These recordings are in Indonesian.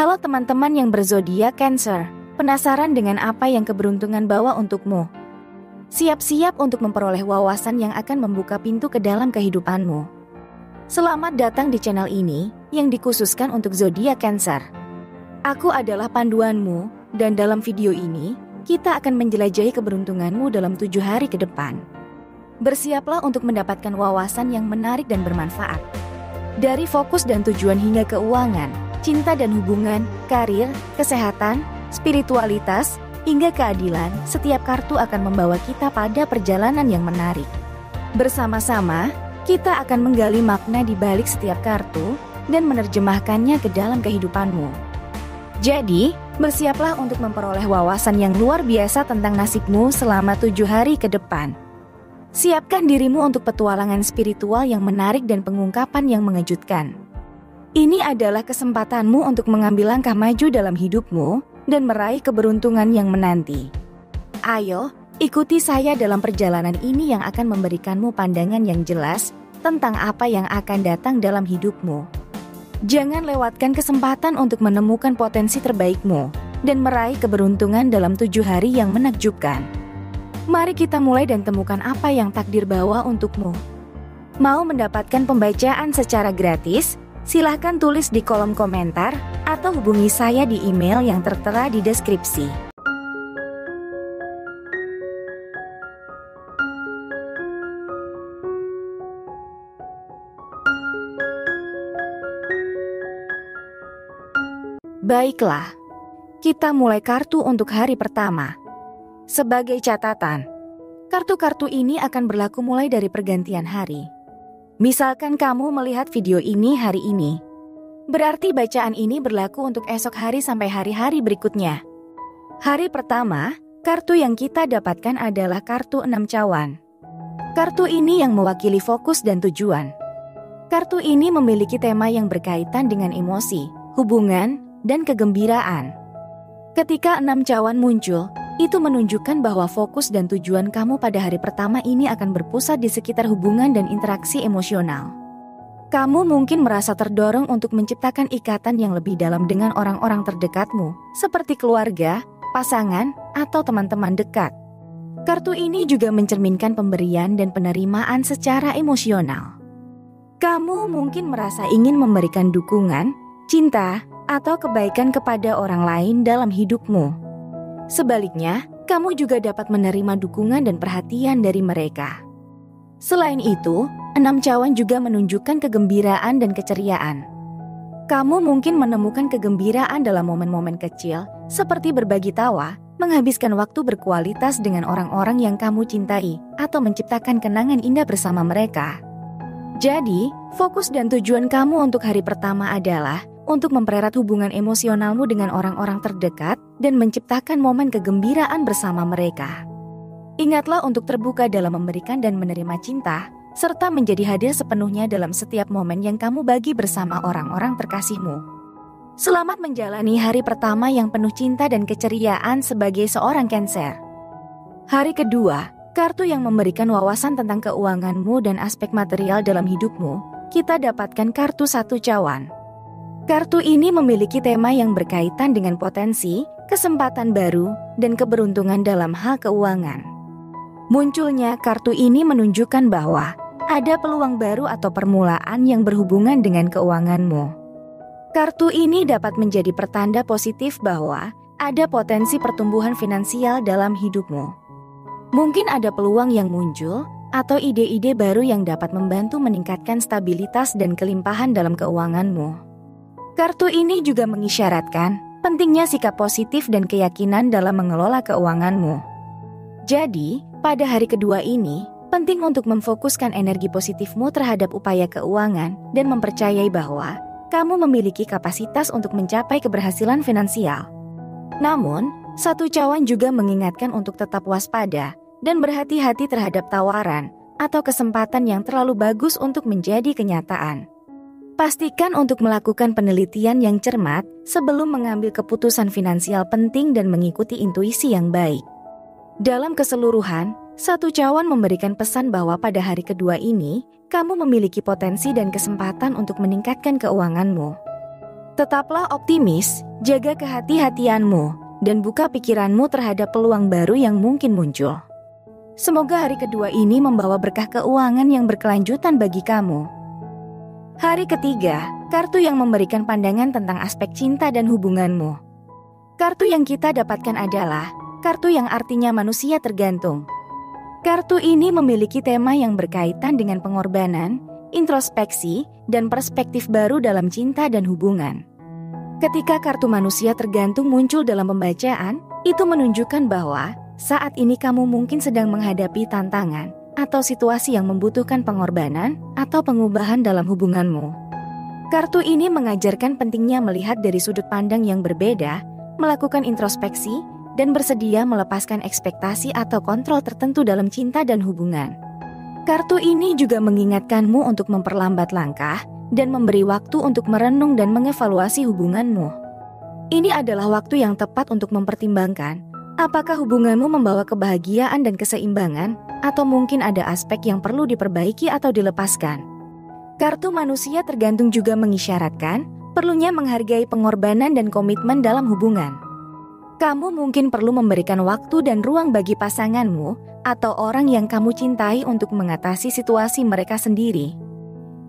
Halo teman-teman yang berzodiak Cancer, penasaran dengan apa yang keberuntungan bawa untukmu? Siap-siap untuk memperoleh wawasan yang akan membuka pintu ke dalam kehidupanmu. Selamat datang di channel ini yang dikhususkan untuk zodiak Cancer. Aku adalah panduanmu dan dalam video ini kita akan menjelajahi keberuntunganmu dalam 7 hari ke depan. Bersiaplah untuk mendapatkan wawasan yang menarik dan bermanfaat. Dari fokus dan tujuan hingga keuangan, cinta dan hubungan, karir, kesehatan, spiritualitas, hingga keadilan, setiap kartu akan membawa kita pada perjalanan yang menarik. Bersama-sama, kita akan menggali makna di balik setiap kartu dan menerjemahkannya ke dalam kehidupanmu. Jadi, bersiaplah untuk memperoleh wawasan yang luar biasa tentang nasibmu selama 7 hari ke depan. Siapkan dirimu untuk petualangan spiritual yang menarik dan pengungkapan yang mengejutkan. Ini adalah kesempatanmu untuk mengambil langkah maju dalam hidupmu dan meraih keberuntungan yang menanti. Ayo, ikuti saya dalam perjalanan ini yang akan memberikanmu pandangan yang jelas tentang apa yang akan datang dalam hidupmu. Jangan lewatkan kesempatan untuk menemukan potensi terbaikmu dan meraih keberuntungan dalam 7 hari yang menakjubkan. Mari kita mulai dan temukan apa yang takdir bawa untukmu. Mau mendapatkan pembacaan secara gratis? Silahkan tulis di kolom komentar atau hubungi saya di email yang tertera di deskripsi. Baiklah, kita mulai kartu untuk hari pertama. Sebagai catatan, kartu-kartu ini akan berlaku mulai dari pergantian hari. Misalkan kamu melihat video ini hari ini, berarti bacaan ini berlaku untuk esok hari sampai hari-hari berikutnya. Hari pertama, kartu yang kita dapatkan adalah kartu 6 cawan. Kartu ini yang mewakili fokus dan tujuan. Kartu ini memiliki tema yang berkaitan dengan emosi, hubungan, dan kegembiraan. Ketika 6 cawan muncul, itu menunjukkan bahwa fokus dan tujuan kamu pada hari pertama ini akan berpusat di sekitar hubungan dan interaksi emosional. Kamu mungkin merasa terdorong untuk menciptakan ikatan yang lebih dalam dengan orang-orang terdekatmu, seperti keluarga, pasangan, atau teman-teman dekat. Kartu ini juga mencerminkan pemberian dan penerimaan secara emosional. Kamu mungkin merasa ingin memberikan dukungan, cinta, atau kebaikan kepada orang lain dalam hidupmu. Sebaliknya, kamu juga dapat menerima dukungan dan perhatian dari mereka. Selain itu, 6 cawan juga menunjukkan kegembiraan dan keceriaan. Kamu mungkin menemukan kegembiraan dalam momen-momen kecil, seperti berbagi tawa, menghabiskan waktu berkualitas dengan orang-orang yang kamu cintai, atau menciptakan kenangan indah bersama mereka. Jadi, fokus dan tujuan kamu untuk hari pertama adalah untuk mempererat hubungan emosionalmu dengan orang-orang terdekat dan menciptakan momen kegembiraan bersama mereka. Ingatlah untuk terbuka dalam memberikan dan menerima cinta, serta menjadi hadir sepenuhnya dalam setiap momen yang kamu bagi bersama orang-orang terkasihmu. Selamat menjalani hari pertama yang penuh cinta dan keceriaan sebagai seorang Cancer. Hari kedua, kartu yang memberikan wawasan tentang keuanganmu dan aspek material dalam hidupmu, kita dapatkan kartu 1 cawan. Kartu ini memiliki tema yang berkaitan dengan potensi, kesempatan baru, dan keberuntungan dalam hal keuangan. Munculnya kartu ini menunjukkan bahwa ada peluang baru atau permulaan yang berhubungan dengan keuanganmu. Kartu ini dapat menjadi pertanda positif bahwa ada potensi pertumbuhan finansial dalam hidupmu. Mungkin ada peluang yang muncul atau ide-ide baru yang dapat membantu meningkatkan stabilitas dan kelimpahan dalam keuanganmu. Kartu ini juga mengisyaratkan pentingnya sikap positif dan keyakinan dalam mengelola keuanganmu. Jadi, pada hari kedua ini, penting untuk memfokuskan energi positifmu terhadap upaya keuangan dan mempercayai bahwa kamu memiliki kapasitas untuk mencapai keberhasilan finansial. Namun, 1 cawan juga mengingatkan untuk tetap waspada dan berhati-hati terhadap tawaran atau kesempatan yang terlalu bagus untuk menjadi kenyataan. Pastikan untuk melakukan penelitian yang cermat sebelum mengambil keputusan finansial penting dan mengikuti intuisi yang baik. Dalam keseluruhan, 1 cawan memberikan pesan bahwa pada hari kedua ini, kamu memiliki potensi dan kesempatan untuk meningkatkan keuanganmu. Tetaplah optimis, jaga kehati-hatianmu, dan buka pikiranmu terhadap peluang baru yang mungkin muncul. Semoga hari kedua ini membawa berkah keuangan yang berkelanjutan bagi kamu. Hari ketiga, kartu yang memberikan pandangan tentang aspek cinta dan hubunganmu. Kartu yang kita dapatkan adalah kartu yang artinya manusia tergantung. Kartu ini memiliki tema yang berkaitan dengan pengorbanan, introspeksi, dan perspektif baru dalam cinta dan hubungan. Ketika kartu manusia tergantung muncul dalam pembacaan, itu menunjukkan bahwa saat ini kamu mungkin sedang menghadapi tantangan atau situasi yang membutuhkan pengorbanan atau pengubahan dalam hubunganmu. Kartu ini mengajarkan pentingnya melihat dari sudut pandang yang berbeda, melakukan introspeksi, dan bersedia melepaskan ekspektasi atau kontrol tertentu dalam cinta dan hubungan. Kartu ini juga mengingatkanmu untuk memperlambat langkah dan memberi waktu untuk merenung dan mengevaluasi hubunganmu. Ini adalah waktu yang tepat untuk mempertimbangkan apakah hubunganmu membawa kebahagiaan dan keseimbangan, atau mungkin ada aspek yang perlu diperbaiki atau dilepaskan. Kartu manusia tergantung juga mengisyaratkan perlunya menghargai pengorbanan dan komitmen dalam hubungan. Kamu mungkin perlu memberikan waktu dan ruang bagi pasanganmu atau orang yang kamu cintai untuk mengatasi situasi mereka sendiri.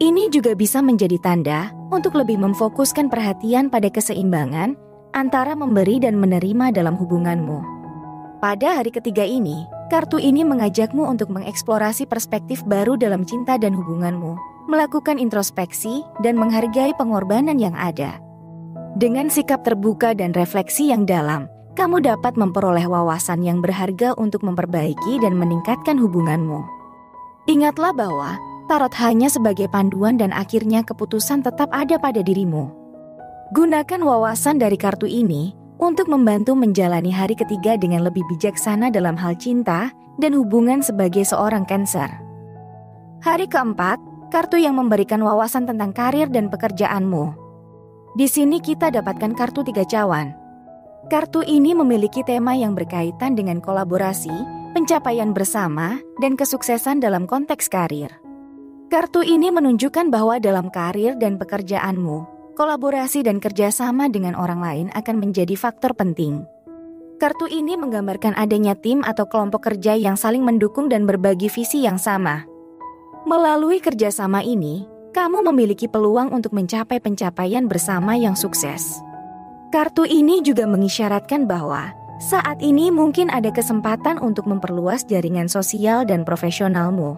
Ini juga bisa menjadi tanda untuk lebih memfokuskan perhatian pada keseimbangan antara memberi dan menerima dalam hubunganmu. Pada hari ketiga ini, kartu ini mengajakmu untuk mengeksplorasi perspektif baru dalam cinta dan hubunganmu, melakukan introspeksi, dan menghargai pengorbanan yang ada. Dengan sikap terbuka dan refleksi yang dalam, kamu dapat memperoleh wawasan yang berharga untuk memperbaiki dan meningkatkan hubunganmu. Ingatlah bahwa tarot hanya sebagai panduan dan akhirnya keputusan tetap ada pada dirimu. Gunakan wawasan dari kartu ini untuk membantu menjalani hari ketiga dengan lebih bijaksana dalam hal cinta dan hubungan sebagai seorang Cancer. Hari keempat, kartu yang memberikan wawasan tentang karir dan pekerjaanmu. Di sini kita dapatkan kartu 3 cawan. Kartu ini memiliki tema yang berkaitan dengan kolaborasi, pencapaian bersama, dan kesuksesan dalam konteks karir. Kartu ini menunjukkan bahwa dalam karir dan pekerjaanmu, kolaborasi dan kerjasama dengan orang lain akan menjadi faktor penting. Kartu ini menggambarkan adanya tim atau kelompok kerja yang saling mendukung dan berbagi visi yang sama. Melalui kerjasama ini, kamu memiliki peluang untuk mencapai pencapaian bersama yang sukses. Kartu ini juga mengisyaratkan bahwa saat ini mungkin ada kesempatan untuk memperluas jaringan sosial dan profesionalmu.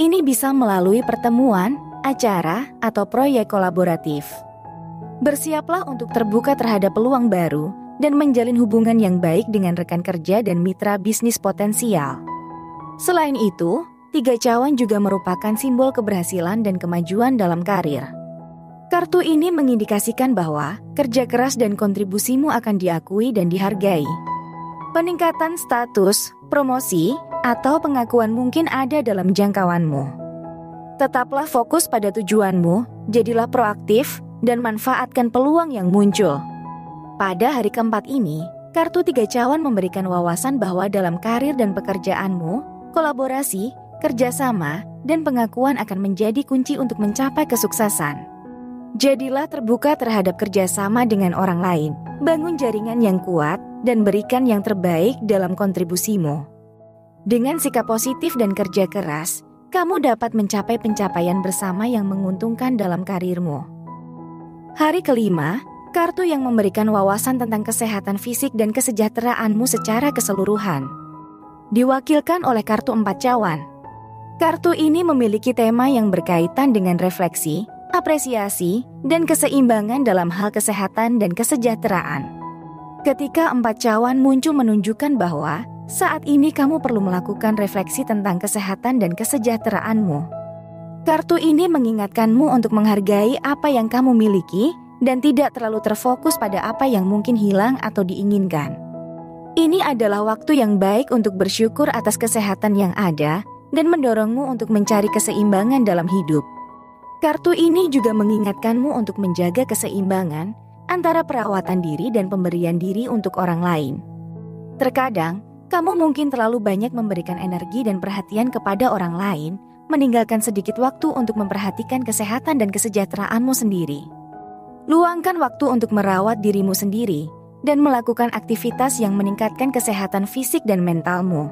Ini bisa melalui pertemuan, acara, atau proyek kolaboratif. Bersiaplah untuk terbuka terhadap peluang baru dan menjalin hubungan yang baik dengan rekan kerja dan mitra bisnis potensial. Selain itu, 3 cawan juga merupakan simbol keberhasilan dan kemajuan dalam karir. Kartu ini mengindikasikan bahwa kerja keras dan kontribusimu akan diakui dan dihargai. Peningkatan status, promosi, atau pengakuan mungkin ada dalam jangkauanmu. Tetaplah fokus pada tujuanmu, jadilah proaktif, dan manfaatkan peluang yang muncul. Pada hari keempat ini, kartu 3 cawan memberikan wawasan bahwa dalam karir dan pekerjaanmu, kolaborasi, kerjasama, dan pengakuan akan menjadi kunci untuk mencapai kesuksesan. Jadilah terbuka terhadap kerjasama dengan orang lain, bangun jaringan yang kuat, dan berikan yang terbaik dalam kontribusimu. Dengan sikap positif dan kerja keras, kamu dapat mencapai pencapaian bersama yang menguntungkan dalam karirmu. Hari kelima, kartu yang memberikan wawasan tentang kesehatan fisik dan kesejahteraanmu secara keseluruhan. Diwakilkan oleh kartu 4 cawan. Kartu ini memiliki tema yang berkaitan dengan refleksi, apresiasi, dan keseimbangan dalam hal kesehatan dan kesejahteraan. Ketika 4 cawan muncul menunjukkan bahwa saat ini kamu perlu melakukan refleksi tentang kesehatan dan kesejahteraanmu. Kartu ini mengingatkanmu untuk menghargai apa yang kamu miliki dan tidak terlalu terfokus pada apa yang mungkin hilang atau diinginkan. Ini adalah waktu yang baik untuk bersyukur atas kesehatan yang ada dan mendorongmu untuk mencari keseimbangan dalam hidup. Kartu ini juga mengingatkanmu untuk menjaga keseimbangan antara perawatan diri dan pemberian diri untuk orang lain. Terkadang, kamu mungkin terlalu banyak memberikan energi dan perhatian kepada orang lain, meninggalkan sedikit waktu untuk memperhatikan kesehatan dan kesejahteraanmu sendiri. Luangkan waktu untuk merawat dirimu sendiri dan melakukan aktivitas yang meningkatkan kesehatan fisik dan mentalmu.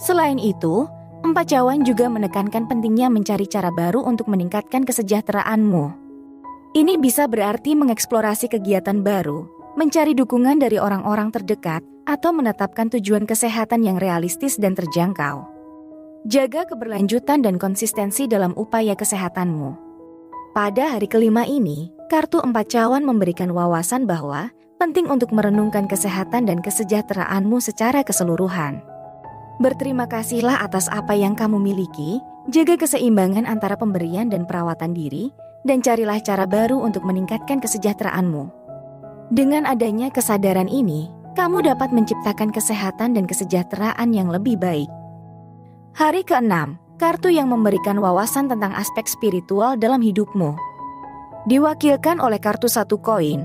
Selain itu, Empat Cawan juga menekankan pentingnya mencari cara baru untuk meningkatkan kesejahteraanmu. Ini bisa berarti mengeksplorasi kegiatan baru, mencari dukungan dari orang-orang terdekat, atau menetapkan tujuan kesehatan yang realistis dan terjangkau. Jaga keberlanjutan dan konsistensi dalam upaya kesehatanmu. Pada hari kelima ini, kartu Empat Cawan memberikan wawasan bahwa penting untuk merenungkan kesehatan dan kesejahteraanmu secara keseluruhan. Berterima kasihlah atas apa yang kamu miliki, jaga keseimbangan antara pemberian dan perawatan diri, dan carilah cara baru untuk meningkatkan kesejahteraanmu. Dengan adanya kesadaran ini, kamu dapat menciptakan kesehatan dan kesejahteraan yang lebih baik. Hari ke-6, kartu yang memberikan wawasan tentang aspek spiritual dalam hidupmu. Diwakilkan oleh kartu 1 koin.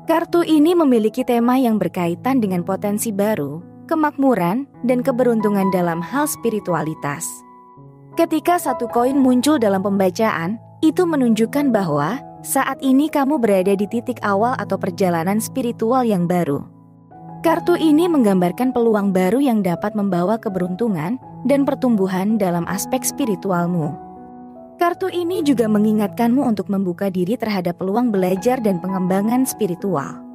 Kartu ini memiliki tema yang berkaitan dengan potensi baru, kemakmuran, dan keberuntungan dalam hal spiritualitas. Ketika 1 koin muncul dalam pembacaan, itu menunjukkan bahwa saat ini kamu berada di titik awal atau perjalanan spiritual yang baru. Kartu ini menggambarkan peluang baru yang dapat membawa keberuntungan dan pertumbuhan dalam aspek spiritualmu. Kartu ini juga mengingatkanmu untuk membuka diri terhadap peluang belajar dan pengembangan spiritual.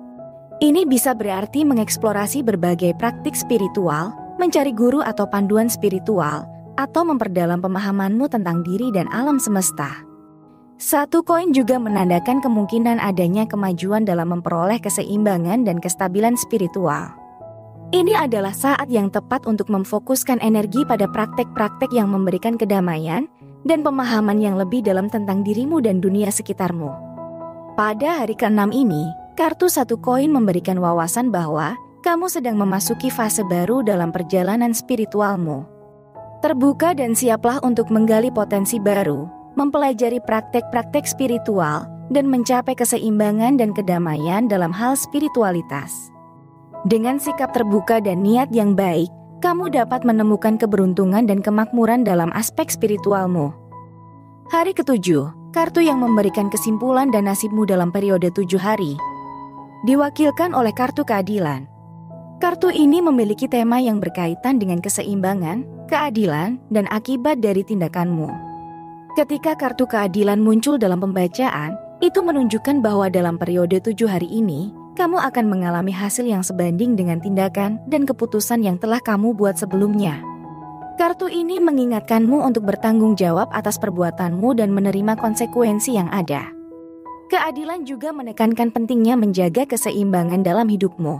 Ini bisa berarti mengeksplorasi berbagai praktik spiritual, mencari guru atau panduan spiritual, atau memperdalam pemahamanmu tentang diri dan alam semesta. 1 koin juga menandakan kemungkinan adanya kemajuan dalam memperoleh keseimbangan dan kestabilan spiritual. Ini adalah saat yang tepat untuk memfokuskan energi pada praktek-praktek yang memberikan kedamaian dan pemahaman yang lebih dalam tentang dirimu dan dunia sekitarmu. Pada hari ke-6 ini, kartu 1 koin memberikan wawasan bahwa kamu sedang memasuki fase baru dalam perjalanan spiritualmu. Terbuka dan siaplah untuk menggali potensi baru, mempelajari praktek-praktek spiritual, dan mencapai keseimbangan dan kedamaian dalam hal spiritualitas. Dengan sikap terbuka dan niat yang baik, kamu dapat menemukan keberuntungan dan kemakmuran dalam aspek spiritualmu. Hari ke-7, kartu yang memberikan kesimpulan dan nasibmu dalam periode 7 hari. Diwakilkan oleh kartu keadilan. Kartu ini memiliki tema yang berkaitan dengan keseimbangan, keadilan, dan akibat dari tindakanmu. Ketika kartu keadilan muncul dalam pembacaan, itu menunjukkan bahwa dalam periode 7 hari ini, kamu akan mengalami hasil yang sebanding dengan tindakan dan keputusan yang telah kamu buat sebelumnya. Kartu ini mengingatkanmu untuk bertanggung jawab atas perbuatanmu dan menerima konsekuensi yang ada. Keadilan juga menekankan pentingnya menjaga keseimbangan dalam hidupmu.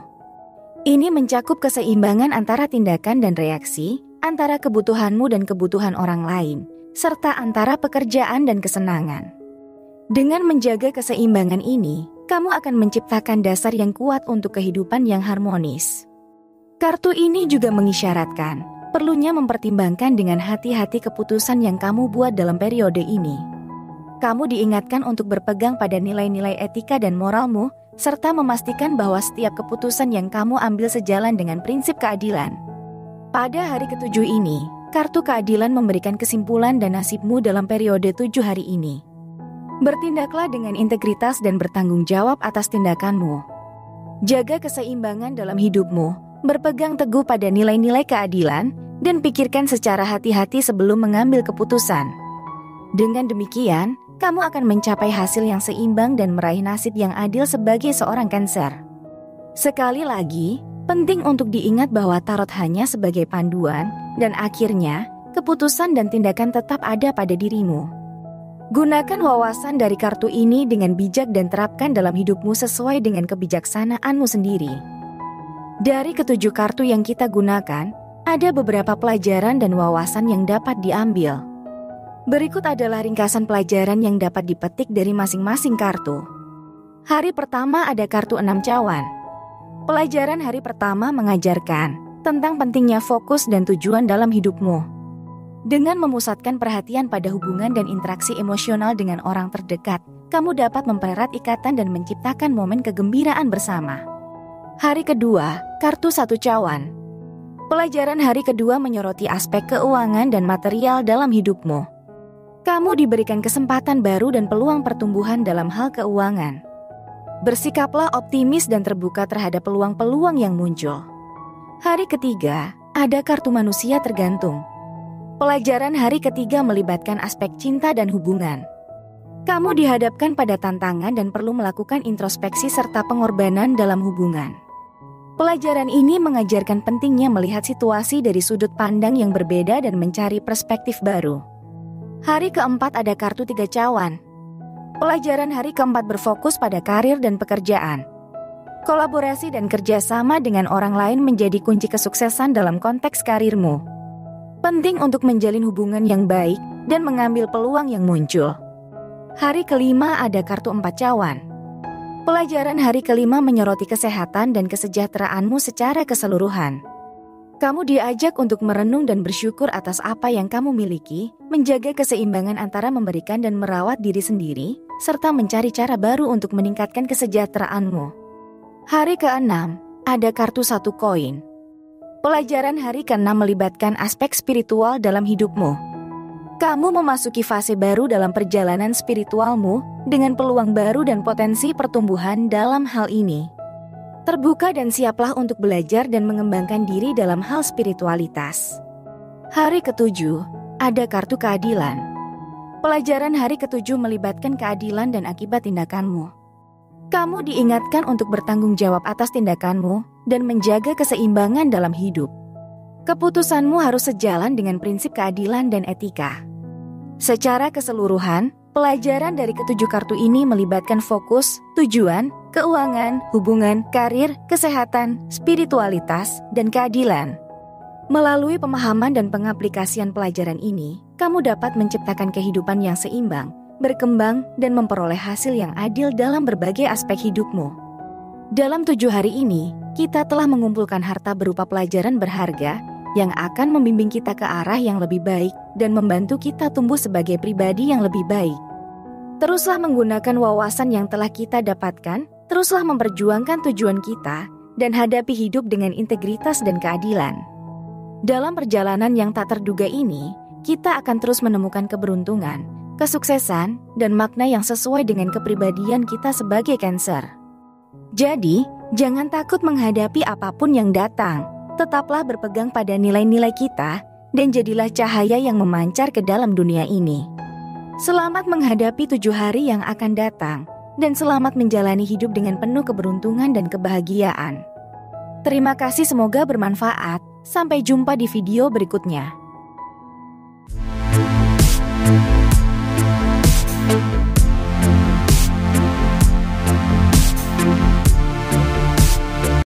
Ini mencakup keseimbangan antara tindakan dan reaksi, antara kebutuhanmu dan kebutuhan orang lain, serta antara pekerjaan dan kesenangan. Dengan menjaga keseimbangan ini, kamu akan menciptakan dasar yang kuat untuk kehidupan yang harmonis. Kartu ini juga mengisyaratkan perlunya mempertimbangkan dengan hati-hati keputusan yang kamu buat dalam periode ini. Kamu diingatkan untuk berpegang pada nilai-nilai etika dan moralmu, serta memastikan bahwa setiap keputusan yang kamu ambil sejalan dengan prinsip keadilan. Pada hari ke-7 ini, kartu keadilan memberikan kesimpulan dan nasibmu dalam periode 7 hari ini. Bertindaklah dengan integritas dan bertanggung jawab atas tindakanmu. Jaga keseimbangan dalam hidupmu, berpegang teguh pada nilai-nilai keadilan, dan pikirkan secara hati-hati sebelum mengambil keputusan. Dengan demikian, kamu akan mencapai hasil yang seimbang dan meraih nasib yang adil sebagai seorang Cancer. Sekali lagi, penting untuk diingat bahwa tarot hanya sebagai panduan, dan akhirnya, keputusan dan tindakan tetap ada pada dirimu. Gunakan wawasan dari kartu ini dengan bijak dan terapkan dalam hidupmu sesuai dengan kebijaksanaanmu sendiri. Dari ke-7 kartu yang kita gunakan, ada beberapa pelajaran dan wawasan yang dapat diambil. Berikut adalah ringkasan pelajaran yang dapat dipetik dari masing-masing kartu. Hari pertama ada kartu 6 cawan. Pelajaran hari pertama mengajarkan tentang pentingnya fokus dan tujuan dalam hidupmu. Dengan memusatkan perhatian pada hubungan dan interaksi emosional dengan orang terdekat, kamu dapat mempererat ikatan dan menciptakan momen kegembiraan bersama. Hari kedua, kartu 1 cawan. Pelajaran hari kedua menyoroti aspek keuangan dan material dalam hidupmu. Kamu diberikan kesempatan baru dan peluang pertumbuhan dalam hal keuangan. Bersikaplah optimis dan terbuka terhadap peluang-peluang yang muncul. Hari ketiga, ada kartu manusia tergantung. Pelajaran hari ketiga melibatkan aspek cinta dan hubungan. Kamu dihadapkan pada tantangan dan perlu melakukan introspeksi serta pengorbanan dalam hubungan. Pelajaran ini mengajarkan pentingnya melihat situasi dari sudut pandang yang berbeda dan mencari perspektif baru. Hari keempat ada kartu 3 cawan. Pelajaran hari keempat berfokus pada karir dan pekerjaan. Kolaborasi dan kerjasama dengan orang lain menjadi kunci kesuksesan dalam konteks karirmu. Penting untuk menjalin hubungan yang baik dan mengambil peluang yang muncul. Hari kelima ada kartu 4 cawan. Pelajaran hari kelima menyoroti kesehatan dan kesejahteraanmu secara keseluruhan. Kamu diajak untuk merenung dan bersyukur atas apa yang kamu miliki, menjaga keseimbangan antara memberikan dan merawat diri sendiri, serta mencari cara baru untuk meningkatkan kesejahteraanmu. Hari ke-6, ada kartu 1 koin. Pelajaran hari ke-6 melibatkan aspek spiritual dalam hidupmu. Kamu memasuki fase baru dalam perjalanan spiritualmu dengan peluang baru dan potensi pertumbuhan dalam hal ini. Terbuka dan siaplah untuk belajar dan mengembangkan diri dalam hal spiritualitas. Hari ke-7, ada kartu keadilan. Pelajaran hari ke-7 melibatkan keadilan dan akibat tindakanmu. Kamu diingatkan untuk bertanggung jawab atas tindakanmu dan menjaga keseimbangan dalam hidup. Keputusanmu harus sejalan dengan prinsip keadilan dan etika. Secara keseluruhan, pelajaran dari ke-7 kartu ini melibatkan fokus, tujuan, keuangan, hubungan, karir, kesehatan, spiritualitas, dan keadilan. Melalui pemahaman dan pengaplikasian pelajaran ini, kamu dapat menciptakan kehidupan yang seimbang, berkembang, dan memperoleh hasil yang adil dalam berbagai aspek hidupmu. Dalam 7 hari ini, kita telah mengumpulkan harta berupa pelajaran berharga yang akan membimbing kita ke arah yang lebih baik dan membantu kita tumbuh sebagai pribadi yang lebih baik. Teruslah menggunakan wawasan yang telah kita dapatkan, teruslah memperjuangkan tujuan kita, dan hadapi hidup dengan integritas dan keadilan. Dalam perjalanan yang tak terduga ini, kita akan terus menemukan keberuntungan, kesuksesan, dan makna yang sesuai dengan kepribadian kita sebagai Cancer. Jadi, jangan takut menghadapi apapun yang datang. Tetaplah berpegang pada nilai-nilai kita, dan jadilah cahaya yang memancar ke dalam dunia ini. Selamat menghadapi 7 hari yang akan datang, dan selamat menjalani hidup dengan penuh keberuntungan dan kebahagiaan. Terima kasih, semoga bermanfaat. Sampai jumpa di video berikutnya.